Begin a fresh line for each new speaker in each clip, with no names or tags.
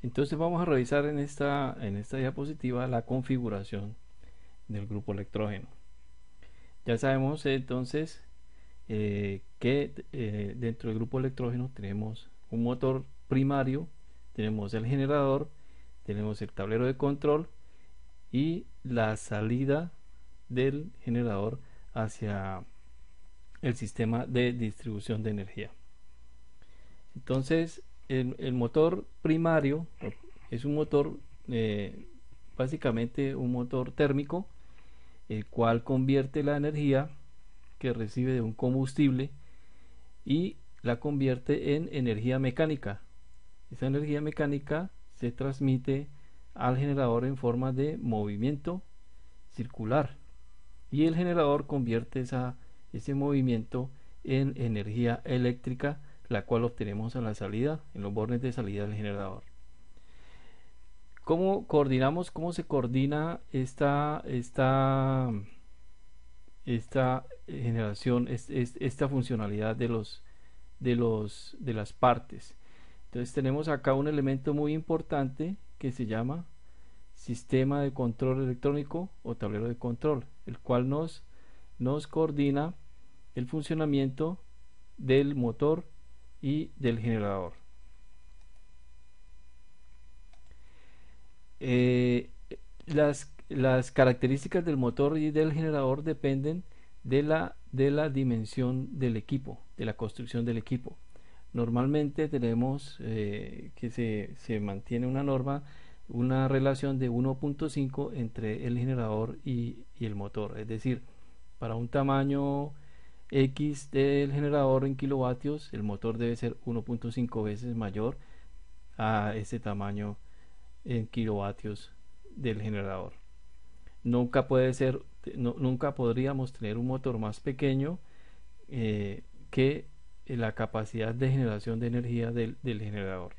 Entonces vamos a revisar en esta diapositiva la configuración del grupo electrógeno. Ya sabemos entonces que dentro del grupo electrógeno tenemos un motor primario, tenemos el generador, tenemos el tablero de control y la salida del generador hacia el sistema de distribución de energía. Entonces el motor primario es un motor, básicamente un motor térmico, el cual convierte la energía que recibe de un combustible y la convierte en energía mecánica. Esa energía mecánica se transmite al generador en forma de movimiento circular y el generador convierte ese movimiento en energía eléctrica, la cual obtenemos a la salida, en los bornes de salida del generador. ¿Cómo coordinamos? ¿Cómo se coordina esta generación, esta funcionalidad de las partes? Entonces tenemos acá un elemento muy importante que se llama sistema de control electrónico o tablero de control, el cual nos coordina el funcionamiento del motor y del generador. Eh, las características del motor y del generador dependen de la dimensión del equipo, de la construcción del equipo. Normalmente tenemos que se mantiene una norma, una relación de 1.5 entre el generador y el motor. Es decir, para un tamaño X del generador en kilovatios, el motor debe ser 1.5 veces mayor a ese tamaño en kilovatios del generador. Nunca puede ser, nunca podríamos tener un motor más pequeño que la capacidad de generación de energía del generador.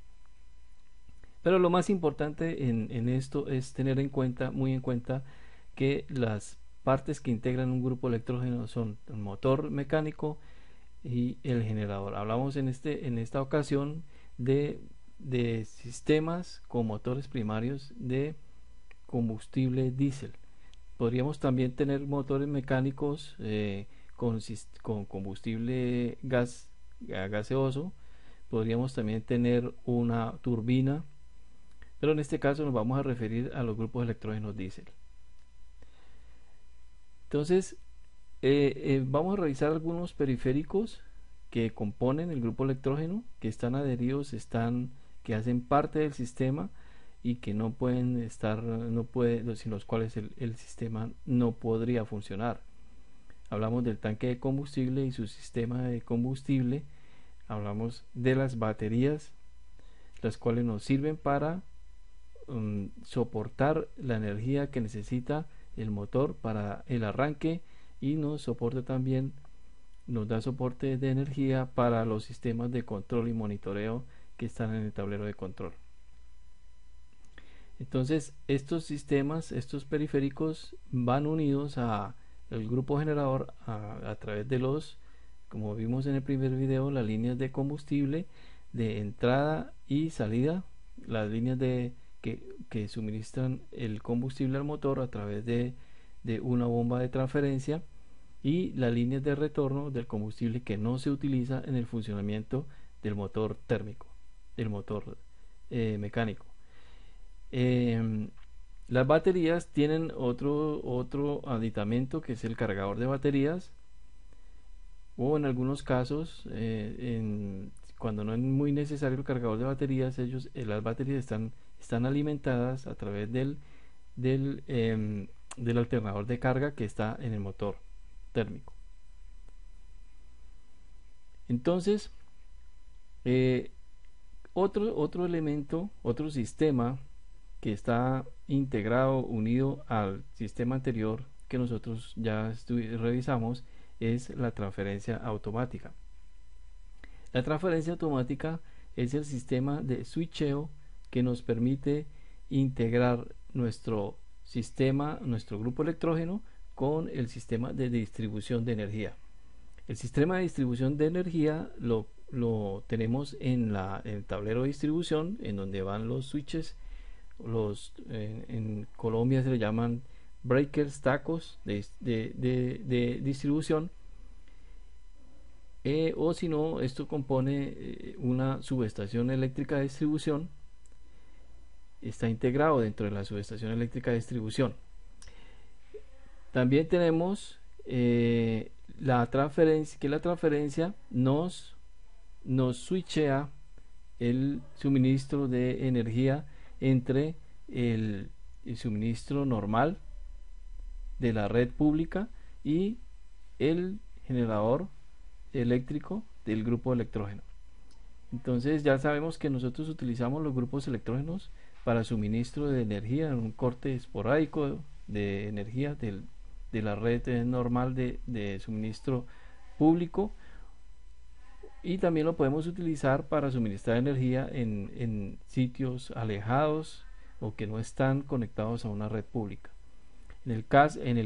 Pero lo más importante en esto es tener en cuenta, muy en cuenta, que las partes que integran un grupo electrógeno son el motor mecánico y el generador. Hablamos en esta ocasión de sistemas con motores primarios de combustible diésel. Podríamos también tener motores mecánicos con combustible gaseoso. Podríamos también tener una turbina, pero en este caso nos vamos a referir a los grupos electrógenos diésel. Entonces, vamos a revisar algunos periféricos que componen el grupo electrógeno, que están adheridos, que hacen parte del sistema y que no pueden estar, sin los cuales el sistema no podría funcionar. Hablamos del tanque de combustible y su sistema de combustible. Hablamos de las baterías, las cuales nos sirven para soportar la energía que necesita el motor para el arranque y nos da soporte de energía para los sistemas de control y monitoreo que están en el tablero de control. Entonces estos sistemas, estos periféricos van unidos a el grupo generador a través de como vimos en el primer video, las líneas de combustible de entrada y salida, las líneas que suministran el combustible al motor a través de una bomba de transferencia, y las líneas de retorno del combustible que no se utiliza en el funcionamiento del motor térmico, del motor mecánico. Las baterías tienen otro aditamento que es el cargador de baterías, o en algunos casos, cuando no es muy necesario el cargador de baterías, las baterías están alimentadas a través del alternador de carga que está en el motor térmico. Entonces, otro elemento, otro sistema que está integrado, unido al sistema anterior que nosotros ya revisamos, es la transferencia automática. La transferencia automática es el sistema de switcheo que nos permite integrar nuestro sistema, nuestro grupo electrógeno, con el sistema de distribución de energía. El sistema de distribución de energía lo tenemos en el tablero de distribución, en donde van los switches. En Colombia se le llaman breakers, tacos de distribución. O si no, esto compone una subestación eléctrica de distribución. Está integrado dentro de la subestación eléctrica de distribución. También tenemos la transferencia, que la transferencia nos switchea el suministro de energía entre el suministro normal de la red pública y el generador eléctrico del grupo electrógeno. Entonces ya sabemos que nosotros utilizamos los grupos electrógenos para suministro de energía en un corte esporádico de energía de la red normal de suministro público, y también lo podemos utilizar para suministrar energía en sitios alejados o que no están conectados a una red pública. En el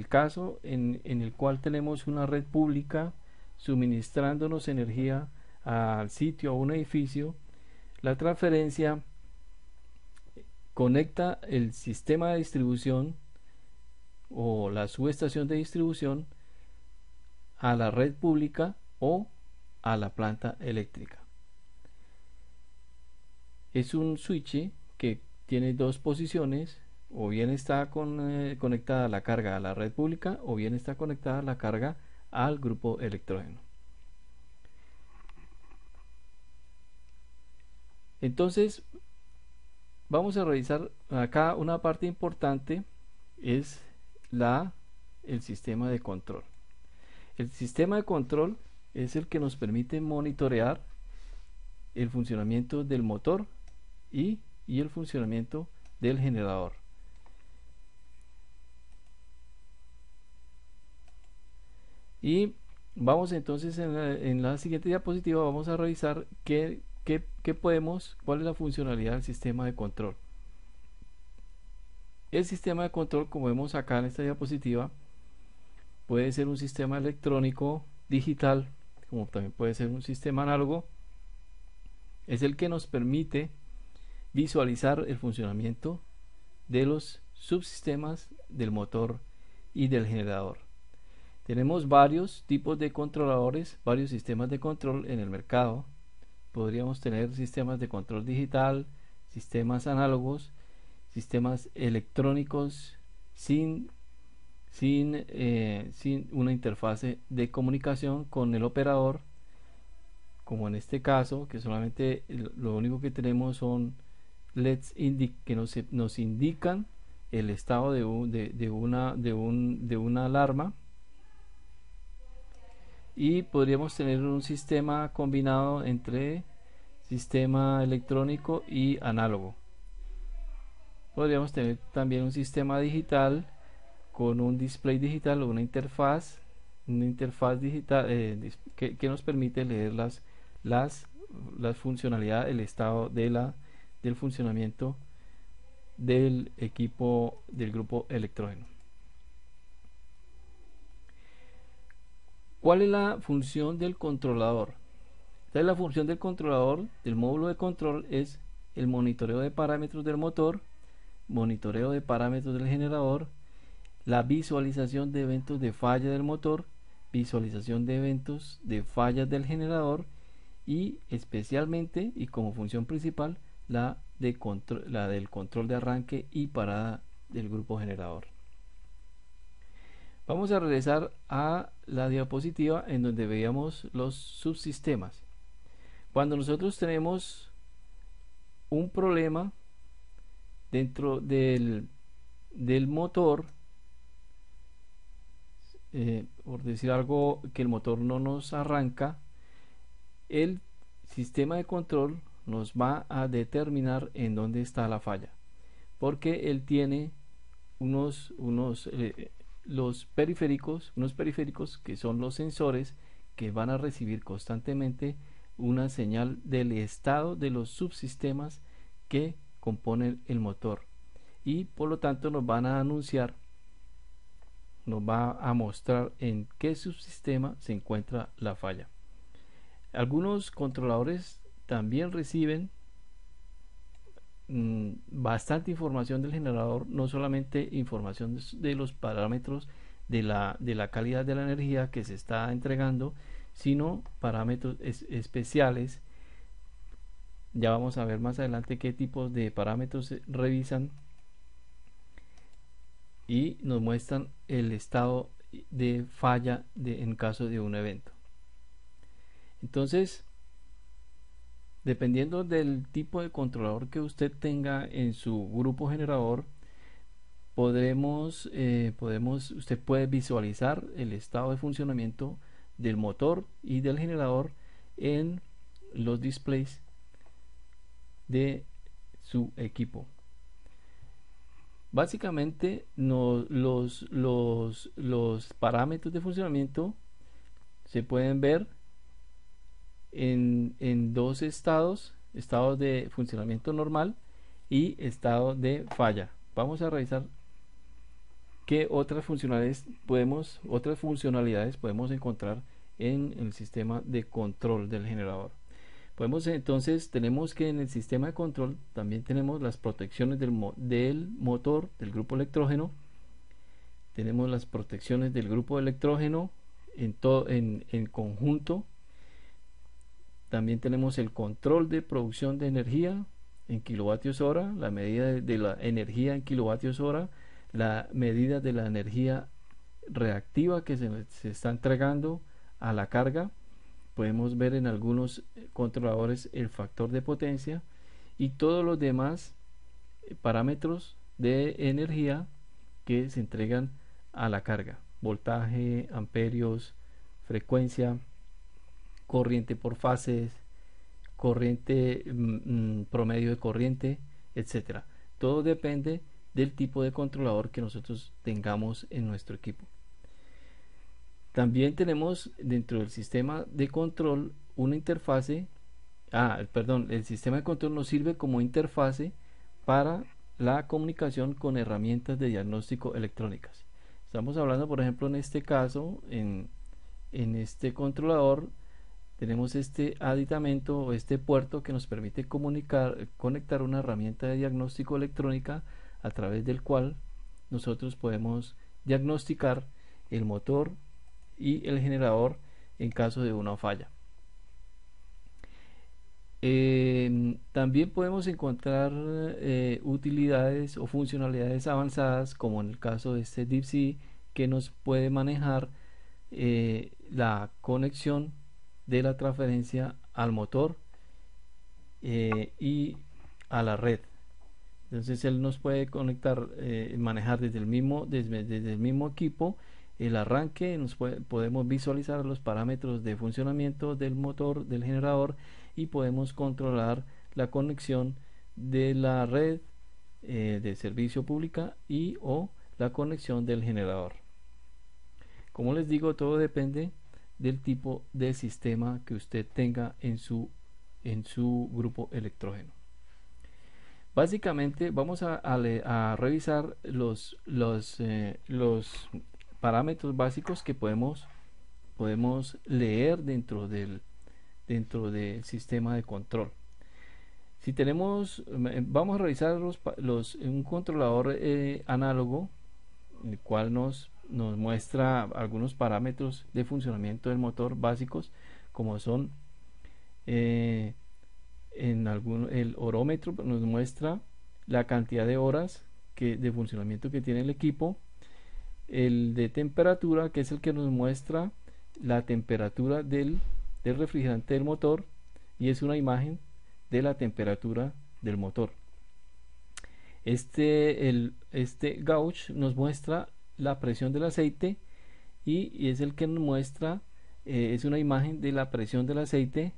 caso en el cual tenemos una red pública suministrándonos energía al sitio, a un edificio, la transferencia conecta el sistema de distribución o la subestación de distribución a la red pública o a la planta eléctrica. Es un switch que tiene dos posiciones: o bien está conectada la carga a la red pública, o bien está conectada la carga al grupo electrógeno. Entonces vamos a revisar acá una parte importante: es el sistema de control. El sistema de control es el que nos permite monitorear el funcionamiento del motor y el funcionamiento del generador. Y vamos entonces en la siguiente diapositiva vamos a revisar cuál es la funcionalidad del sistema de control. El sistema de control, como vemos acá en esta diapositiva, puede ser un sistema electrónico digital, como también puede ser un sistema análogo. Es el que nos permite visualizar el funcionamiento de los subsistemas del motor y del generador. Tenemos varios tipos de controladores, varios sistemas de control en el mercado. Podríamos tener sistemas de control digital, sistemas análogos, sistemas electrónicos sin una interfase de comunicación con el operador, como en este caso, que solamente lo único que tenemos son LEDs que nos indican el estado de una alarma. Y podríamos tener un sistema combinado entre sistema electrónico y análogo. Podríamos tener también un sistema digital con un display digital o una interfaz digital que nos permite leer las funcionalidades, el estado del funcionamiento del equipo del grupo electrógeno. ¿Cuál es la función del controlador? Entonces, la función del controlador, del módulo de control, es el monitoreo de parámetros del motor, monitoreo de parámetros del generador, la visualización de eventos de falla del motor, visualización de eventos de fallas del generador, y especialmente y como función principal la del control de arranque y parada del grupo generador. Vamos a regresar a la diapositiva en donde veíamos los subsistemas. Cuando nosotros tenemos un problema dentro del motor, por decir algo, que el motor no nos arranca, el sistema de control nos va a determinar en dónde está la falla, porque él tiene unos periféricos que son los sensores, que van a recibir constantemente una señal del estado de los subsistemas que componen el motor, y por lo tanto nos van a anunciar, nos va a mostrar en qué subsistema se encuentra la falla. Algunos controladores también reciben bastante información del generador, no solamente información de los parámetros de la calidad de la energía que se está entregando, sino parámetros especiales. Ya vamos a ver más adelante qué tipos de parámetros revisan y nos muestran el estado de falla en caso de un evento. Entonces, dependiendo del tipo de controlador que usted tenga en su grupo generador, usted puede visualizar el estado de funcionamiento del motor y del generador en los displays de su equipo. Básicamente los parámetros de funcionamiento se pueden ver en dos estados: estado de funcionamiento normal y estado de falla. Vamos a revisar qué otras funcionalidades podemos encontrar en el sistema de control del generador. Tenemos que en el sistema de control también tenemos las protecciones del motor, del grupo electrógeno. Tenemos las protecciones del grupo electrógeno en conjunto. También tenemos el control de producción de energía en kilovatios hora, la medida de la energía en kilovatios hora, la medida de la energía reactiva que se está entregando a la carga. Podemos ver en algunos controladores el factor de potencia y todos los demás parámetros de energía que se entregan a la carga: voltaje, amperios, frecuencia, corriente por fases, corriente promedio de corriente, etcétera. Todo depende del tipo de controlador que nosotros tengamos en nuestro equipo. También tenemos dentro del sistema de control una interfase. El sistema de control nos sirve como interfase para la comunicación con herramientas de diagnóstico electrónicas. Estamos hablando, por ejemplo, en este caso, en este controlador, tenemos este aditamento o este puerto que nos permite conectar una herramienta de diagnóstico electrónica a través del cual nosotros podemos diagnosticar el motor y el generador en caso de una falla. También podemos encontrar utilidades o funcionalidades avanzadas, como en el caso de este DeepC, que nos puede manejar la conexión de la transferencia al motor y a la red. Entonces él nos puede conectar, manejar desde el mismo equipo el arranque. Podemos visualizar los parámetros de funcionamiento del motor, del generador, y podemos controlar la conexión de la red de servicio pública o la conexión del generador. Como les digo, todo depende del tipo de sistema que usted tenga en su grupo electrógeno. Básicamente vamos a revisar los parámetros básicos que podemos leer dentro del sistema de control. Si tenemos, vamos a revisar un controlador análogo, el cual nos muestra algunos parámetros de funcionamiento del motor básicos, como son el orómetro. Nos muestra la cantidad de horas de funcionamiento que tiene el equipo. El de temperatura, que es el que nos muestra la temperatura del refrigerante del motor, y es una imagen de la temperatura del motor. Este gauge nos muestra la presión del aceite, y es el que nos muestra, es una imagen de la presión del aceite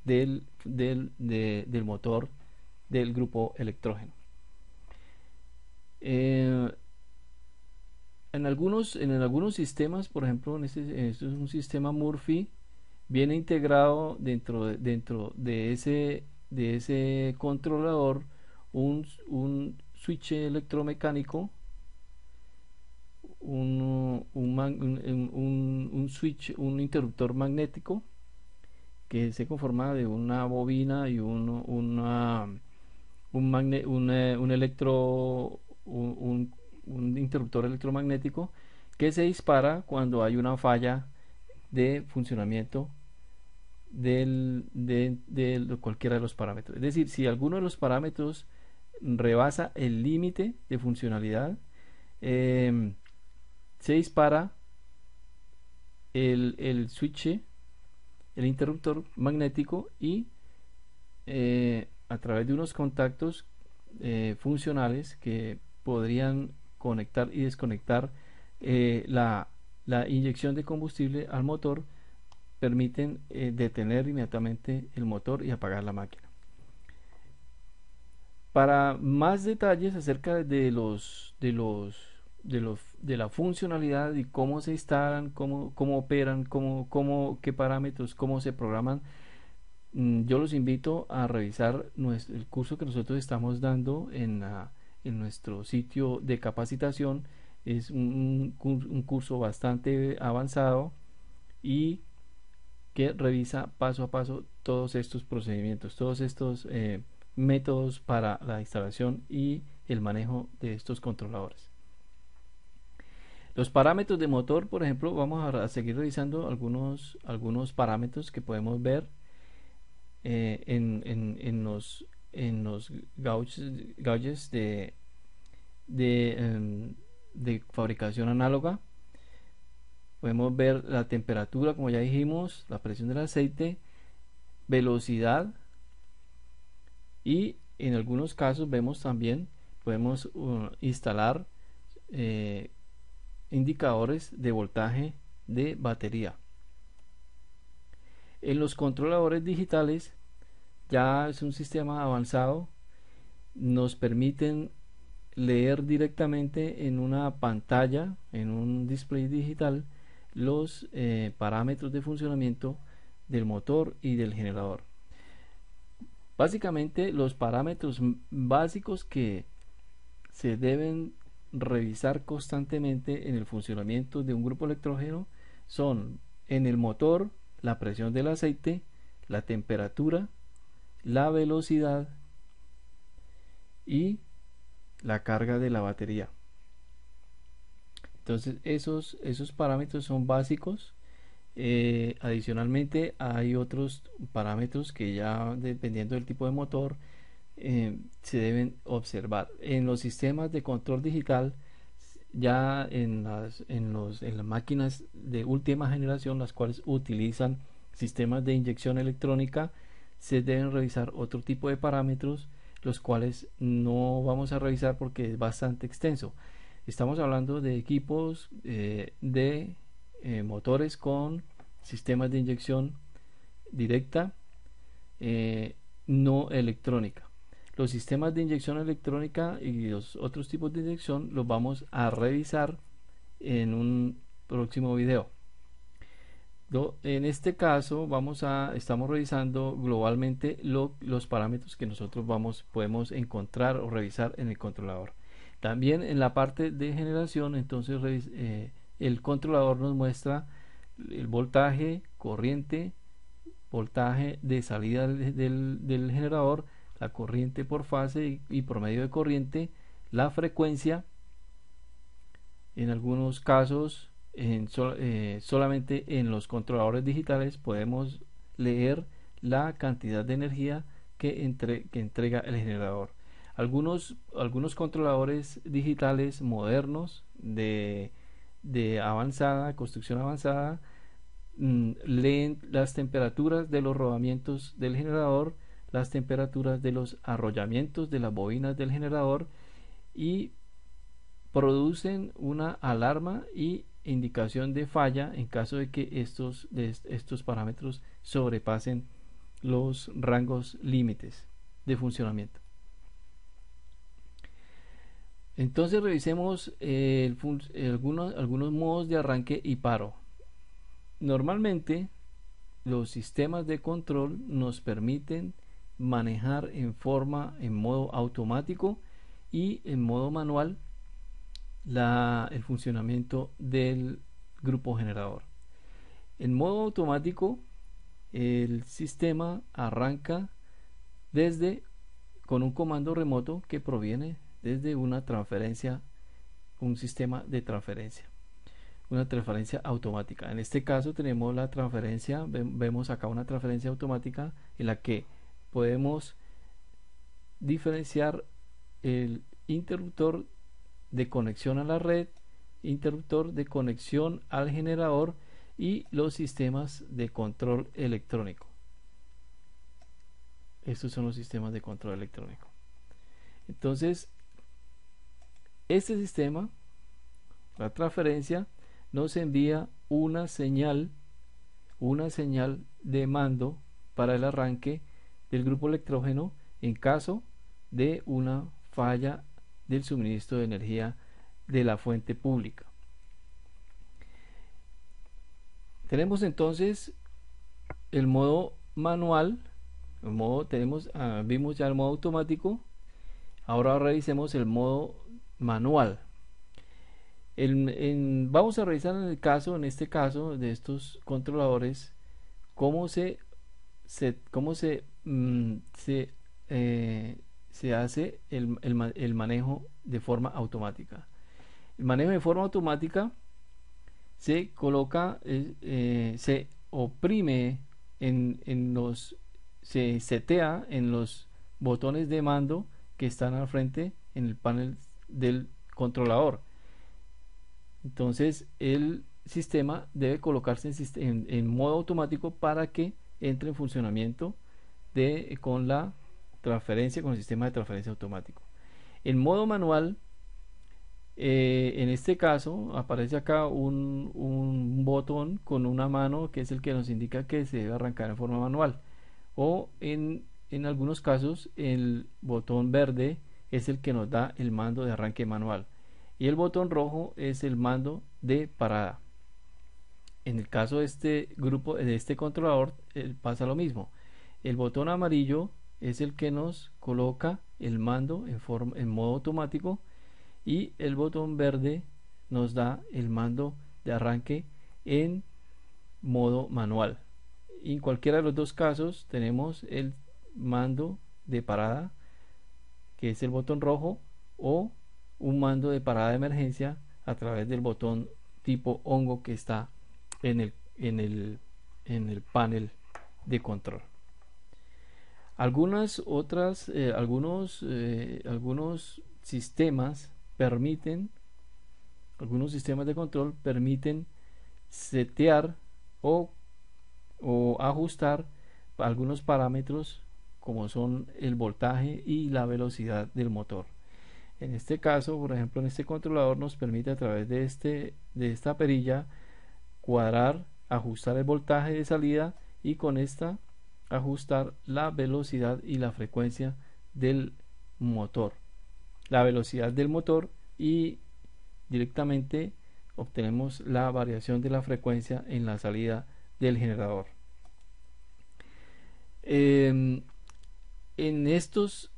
del motor del grupo electrógeno. En algunos sistemas, por ejemplo, esto es un sistema Murphy, viene integrado dentro de ese controlador un switch electromecánico, un interruptor magnético, que se conforma de una bobina y un un interruptor electromagnético que se dispara cuando hay una falla de funcionamiento de cualquiera de los parámetros. Es decir, si alguno de los parámetros rebasa el límite de funcionalidad, eh, se dispara el switch, el interruptor magnético, y a través de unos contactos funcionales que podrían conectar y desconectar la inyección de combustible al motor, permiten detener inmediatamente el motor y apagar la máquina. Para más detalles acerca de la funcionalidad y cómo se instalan, cómo operan, qué parámetros, cómo se programan, yo los invito a revisar el curso que nosotros estamos dando en nuestro sitio de capacitación. Es un curso bastante avanzado y que revisa paso a paso todos estos procedimientos, todos estos métodos para la instalación y el manejo de estos controladores. Los parámetros de motor, por ejemplo, vamos a seguir revisando algunos parámetros que podemos ver en los gauges de fabricación análoga. Podemos ver la temperatura, como ya dijimos, la presión del aceite, velocidad, y en algunos casos vemos también, podemos instalar indicadores de voltaje de batería. En los controladores digitales ya es un sistema avanzado, nos permiten leer directamente en una pantalla, en un display digital, los parámetros de funcionamiento del motor y del generador. Básicamente los parámetros básicos que se deben revisar constantemente en el funcionamiento de un grupo electrógeno son: en el motor, la presión del aceite, la temperatura, la velocidad y la carga de la batería. Entonces esos parámetros son básicos. Adicionalmente hay otros parámetros que, ya dependiendo del tipo de motor, se deben observar. En los sistemas de control digital, ya en las máquinas de última generación, las cuales utilizan sistemas de inyección electrónica, se deben revisar otro tipo de parámetros, los cuales no vamos a revisar porque es bastante extenso. Estamos hablando de equipos de motores con sistemas de inyección directa, no electrónica. Los sistemas de inyección electrónica y los otros tipos de inyección los vamos a revisar en un próximo video. En este caso estamos revisando globalmente los parámetros que nosotros podemos encontrar o revisar en el controlador. También en la parte de generación, entonces el controlador nos muestra el voltaje, corriente, voltaje de salida del generador, la corriente por fase y promedio de corriente, la frecuencia. En algunos casos, solamente en los controladores digitales podemos leer la cantidad de energía que entrega el generador. Algunos controladores digitales modernos de construcción avanzada, leen las temperaturas de los rodamientos del generador, las temperaturas de los arrollamientos de las bobinas del generador, y producen una alarma y indicación de falla en caso de que estos parámetros sobrepasen los rangos límites de funcionamiento. Entonces revisemos algunos modos de arranque y paro. Normalmente los sistemas de control nos permiten manejar en modo automático y en modo manual el funcionamiento del grupo generador. En modo automático el sistema arranca desde con un comando remoto que proviene desde una transferencia, un sistema de transferencia, una transferencia automática. En este caso tenemos la transferencia, vemos acá una transferencia automática en la que podemos diferenciar el interruptor de conexión a la red, interruptor de conexión al generador y los sistemas de control electrónico. Estos son los sistemas de control electrónico. Entonces, este sistema, la transferencia, nos envía una señal de mando para el arranque del grupo electrógeno en caso de una falla del suministro de energía de la fuente pública. Tenemos entonces el modo manual, vimos ya el modo automático. Ahora revisemos el modo manual. Vamos a revisar en este caso de estos controladores cómo se hace el manejo de forma automática. El manejo de forma automática se coloca, se oprime se setea en los botones de mando que están al frente en el panel del controlador. Entonces el sistema debe colocarse en modo automático para que entre en funcionamiento con la transferencia, con el sistema de transferencia automático. En modo manual, en este caso aparece acá un botón con una mano que es el que nos indica que se debe arrancar en forma manual, o en algunos casos el botón verde es el que nos da el mando de arranque manual y el botón rojo es el mando de parada. En el caso de este grupo, de este controlador, pasa lo mismo. El botón amarillo es el que nos coloca el mando en modo automático y el botón verde nos da el mando de arranque en modo manual. Y en cualquiera de los dos casos tenemos el mando de parada, que es el botón rojo, o un mando de parada de emergencia a través del botón tipo hongo que está en el panel de control. Algunos sistemas algunos sistemas de control permiten setear o ajustar algunos parámetros como son el voltaje y la velocidad del motor. En este caso, por ejemplo, en este controlador nos permite a través de esta perilla cuadrar, ajustar el voltaje de salida y con esta ajustar la velocidad y la frecuencia del motor. La velocidad del motor y directamente obtenemos la variación de la frecuencia en la salida del generador. En estos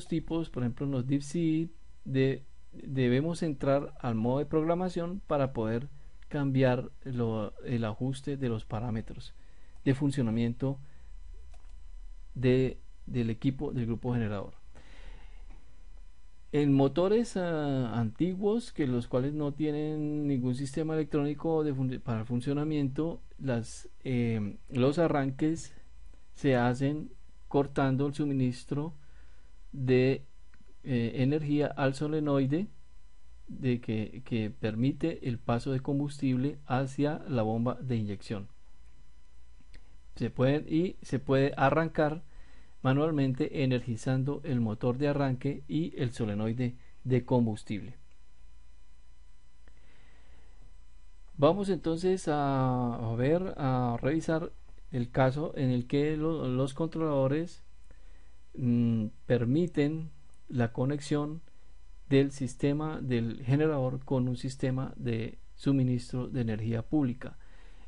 tipos, por ejemplo en los DeepSeed, debemos entrar al modo de programación para poder cambiar el ajuste de los parámetros de funcionamiento del equipo del grupo generador. En motores antiguos, que los cuales no tienen ningún sistema electrónico para el funcionamiento, los arranques se hacen cortando el suministro de energía al solenoide que permite el paso de combustible hacia la bomba de inyección. Se puede arrancar manualmente energizando el motor de arranque y el solenoide de combustible. Vamos entonces a revisar el caso en el que los controladores permiten la conexión del sistema del generador con un sistema de suministro de energía pública.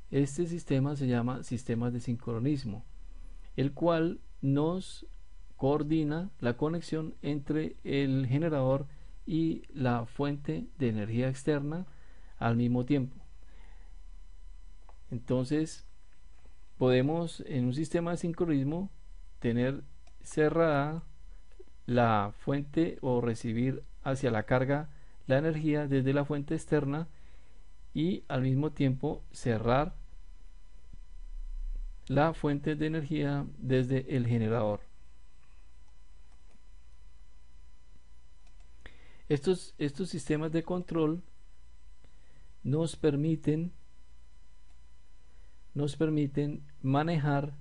Este sistema se llama sistema de sincronismo, el cual nos coordina la conexión entre el generador y la fuente de energía externa al mismo tiempo. Entonces, podemos en un sistema de sincronismo tener cerrada la fuente o recibir hacia la carga la energía desde la fuente externa y al mismo tiempo cerrar la fuente de energía desde el generador. Estos sistemas de control nos permiten manejar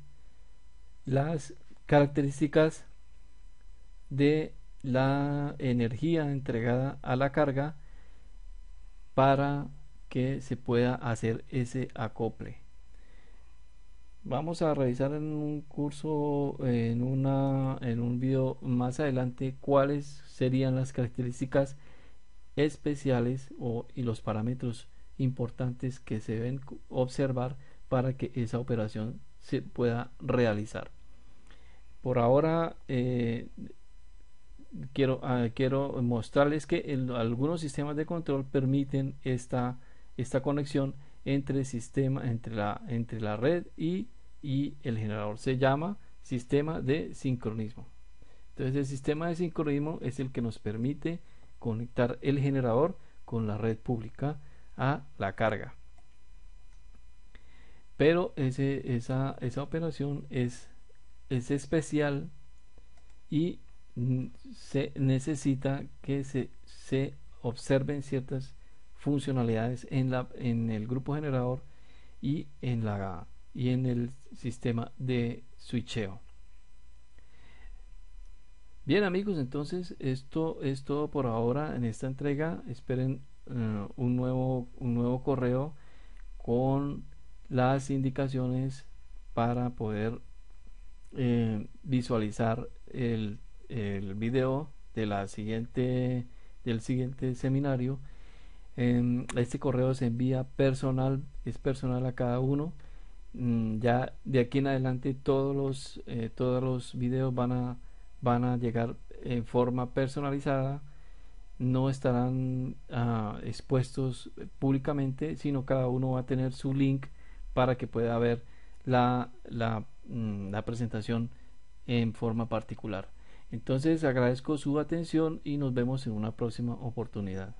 las características de la energía entregada a la carga para que se pueda hacer ese acople. Vamos a revisar en un curso, en un video más adelante, cuáles serían las características especiales y los parámetros importantes que se deben observar para que esa operación se pueda realizar. Por ahora quiero mostrarles que algunos sistemas de control permiten esta conexión entre la red y el generador. Se llama sistema de sincronismo. Entonces el sistema de sincronismo es el que nos permite conectar el generador con la red pública a la carga. Pero esa operación es especial y se necesita que se observen ciertas funcionalidades en el grupo generador y en el sistema de switcheo. Bien amigos, entonces esto es todo por ahora en esta entrega. Esperen un nuevo correo con las indicaciones para poder visualizar el video del siguiente seminario. Este correo se envía personal, es personal a cada uno. Ya de aquí en adelante todos los videos van a llegar en forma personalizada, no estarán expuestos públicamente, sino cada uno va a tener su link para que pueda ver la presentación en forma particular. Entonces agradezco su atención y nos vemos en una próxima oportunidad.